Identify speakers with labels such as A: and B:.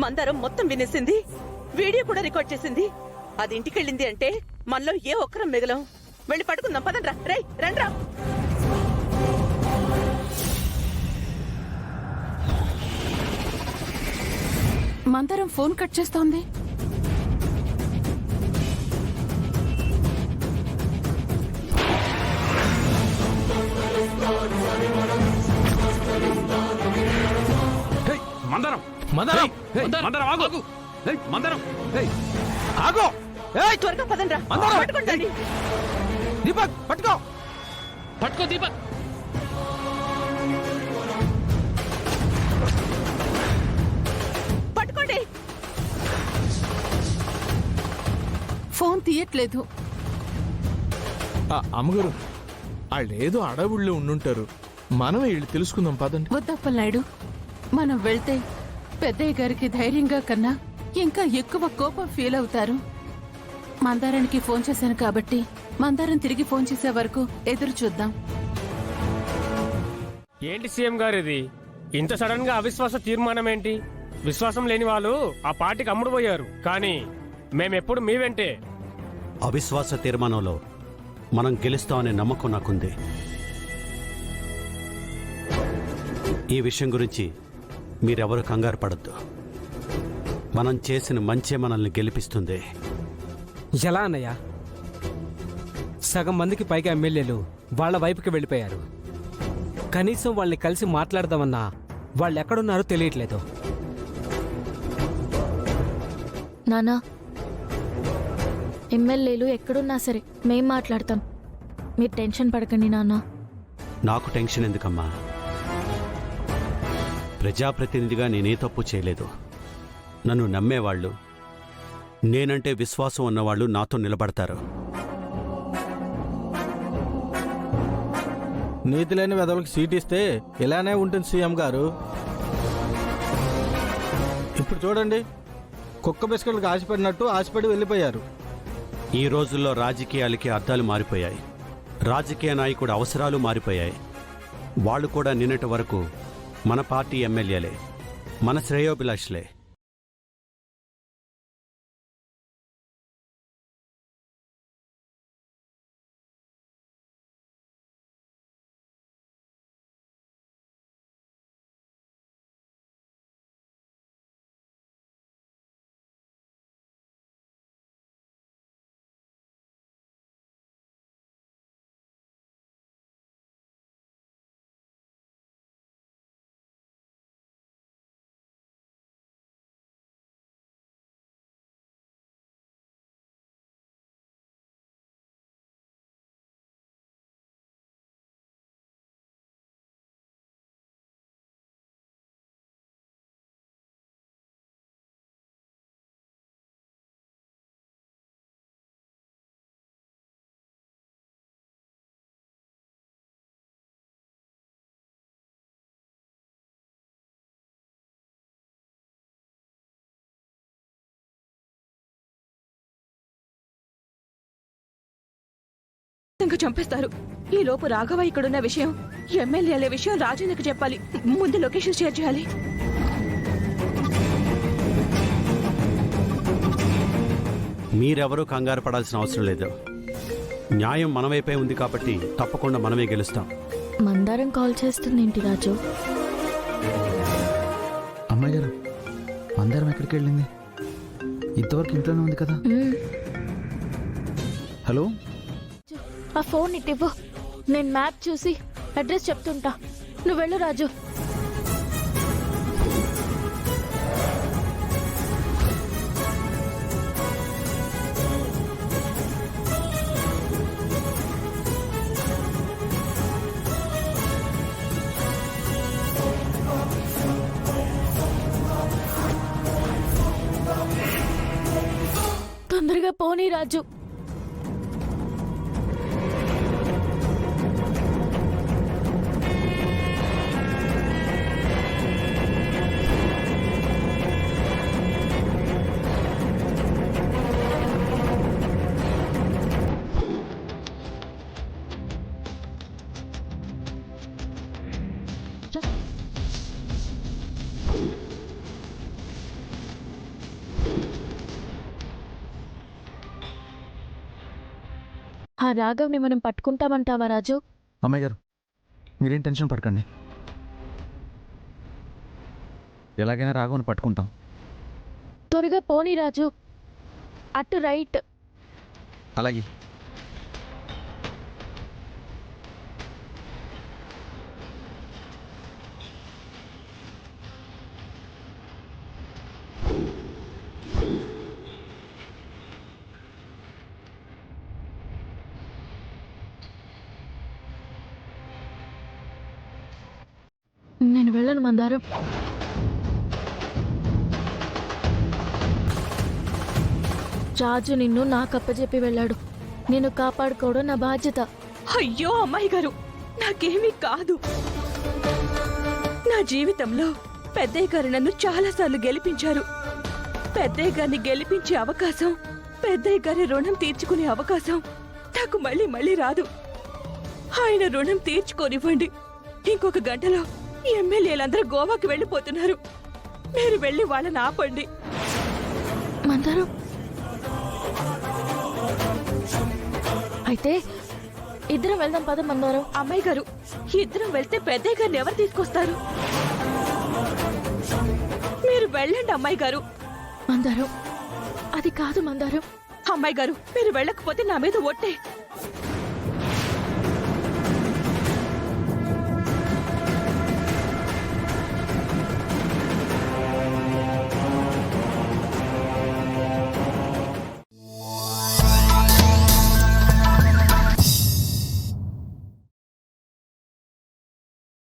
A: మందారం మొత్తం వినేసింది, వీడియో కూడా రికార్డ్ చేసింది. అది ఇంటికెళ్ళింది అంటే మనలో ఏ ఒక్కరం మిగలం. వెళ్ళి పట్టుకుందాం, పదండ్రా. రేయ్ రండ్రా.
B: మందారం ఫోన్ కట్ చేస్తోంది.
C: మందరం మందరం మందరం ఆగు. మందరం ఆగు.
A: త్వరగా పదండ్రా. పట్టుకోండి.
C: దీపక్ పట్టుకో. పట్టుకో దీపక్.
A: పట్టుకోండి.
B: ఫోన్ తీయట్లేదు.
D: అమ్మగారు వాళ్ళేదో అడవుల్లో ఉండుంటారు. మనం వీళ్ళు తెలుసుకుందాం పదండి.
B: వద్దప్పలనాయుడు, మనం వెళ్తే పెద్దయ్య గారికి ధైర్యంగా కన్నా ఇంకా ఎక్కువ కోపం ఫీల్ అవుతారు. మందారానికి ఫోన్ చేశాను కాబట్టి మందారం తిరిగి ఫోన్ చేసే వరకు ఎదురు చూద్దాం.
E: ఏంటి సీఎం గారు ఇది? ఇంత సడన్ గా అవిశ్వాస తీర్మానం ఏంటి? విశ్వాసం లేని వాళ్ళు ఆ పార్టీకి అమ్ముడుపోయారు, కానీ మేమెప్పుడు మీ వెంటే.
F: అవిశ్వాస తీర్మానంలో మనం గెలుస్తామనే నమ్మకం నాకుంది. ఈ విషయం గురించి మీరెవరు కంగారు పడద్దు. మనం చేసిన మంచే మనల్ని గెలిపిస్తుంది.
G: ఎలా అన్నయ్య? సగం మందికి పైగా ఎమ్మెల్యేలు వాళ్ల వైపుకి వెళ్ళిపోయారు. కనీసం వాళ్ళని కలిసి మాట్లాడదామన్నా వాళ్ళు ఎక్కడున్నారో తెలియట్లేదు.
H: నానా, ఎమ్మెల్యేలు ఎక్కడున్నా సరే మేం మాట్లాడతాం. మీరు టెన్షన్ పడకండి నాన్న.
F: నాకు టెన్షన్ ఎందుకమ్మా? ప్రజాప్రతినిధిగా నేనే తప్పు చేయలేదు. నన్ను నమ్మేవాళ్ళు, నేనంటే విశ్వాసం ఉన్నవాళ్ళు నాతో నిలబడతారు.
I: నీతి లేని వెధవలకు సీట్ ఇస్తే ఇలానే ఉంటుంది సీఎం గారు. ఇప్పుడు చూడండి, కుక్క బిస్కెట్లకు ఆశపడినట్టు ఆశపడి వెళ్ళిపోయారు.
F: ఈ రోజుల్లో రాజకీయాలకి అర్థాలు మారిపోయాయి. రాజకీయ నాయకుడు అవసరాలు మారిపోయాయి. వాళ్ళు కూడా నిన్నటి వరకు మన పార్టీ ఎమ్మెల్యేలే, మన శ్రేయోభిలాషులే.
A: ఇంకా చంపేస్తారు. ఈ లోపు రాఘవ ఇక్కడున్న విషయం, ఎమ్మెల్యేల విషయం రాజేంద్రకి చెప్పాలి. ముందు లొకేషన్ షేర్ చేయాలి.
F: మీరెవరూ కంగారు పడాల్సిన అవసరం లేదు. న్యాయం మన వైపే ఉంది కాబట్టి తప్పకుండా మనమే గెలుస్తాం.
H: మందారం కాల్ చేస్తుంది ఏంటి రాజు?
I: అమ్మాయి గారు, మందారం ఎక్కడికి వెళ్ళింది? ఇంతవరకు ఇంట్లోనే ఉంది కదా. హలో,
H: ఆ ఫోన్ ఇవ్వు, నేను మ్యాప్ చూసి అడ్రస్ చెప్తుంటా. నువ్వు వెళ్ళు రాజు. తొందరగా పోనీ రాజు. ఆ రాఘవ్ని మనం పట్టుకుంటామంటావా రాజు?
I: అమ్మాయి గారు మీరేం టెన్షన్ పడకండి, ఎలాగైనా రాఘవని పట్టుకుంటాం.
H: త్వరగా పోనీ రాజు, అటు రైట్.
I: అలాగే.
H: నేను వెళ్ళను మందారం. రాజు నిన్ను నాకప్పచెప్పి వెళ్ళాడు. నేను కాపాడుకోవడం నా బాధ్యత.
A: అయ్యో అమ్మాయి గారు, నాకేమీ కాదు. నా జీవితంలో పెద్దయ్య గారు నన్ను చాలాసార్లు గెలిపించారు. పెద్దయ్య గారిని గెలిపించే అవకాశం, పెద్దయ్య గారి రుణం తీర్చుకునే అవకాశం నాకు మళ్ళీ మళ్ళీ రాదు. ఆయన రుణం తీర్చుకోనివ్వండి. ఇంకొక గంటలో ఎమ్మెల్యేలందరూ గోవాకి వెళ్ళిపోతున్నారు. మీరు వెళ్ళి వాళ్ళని ఆపండి.
H: మందారం, అయితే ఇద్దరం వెళ్దాం పద మందారం.
A: అమ్మాయి గారు, ఇద్దరం వెళ్తే పెద్దయ్య గారిని ఎవరు తీసుకొస్తారు? మీరు వెళ్ళండి అమ్మాయి గారు.
H: మందారం, అది కాదు మందారం.
A: అమ్మాయి గారు, మీరు వెళ్ళకపోతే నా మీద ఒట్టే.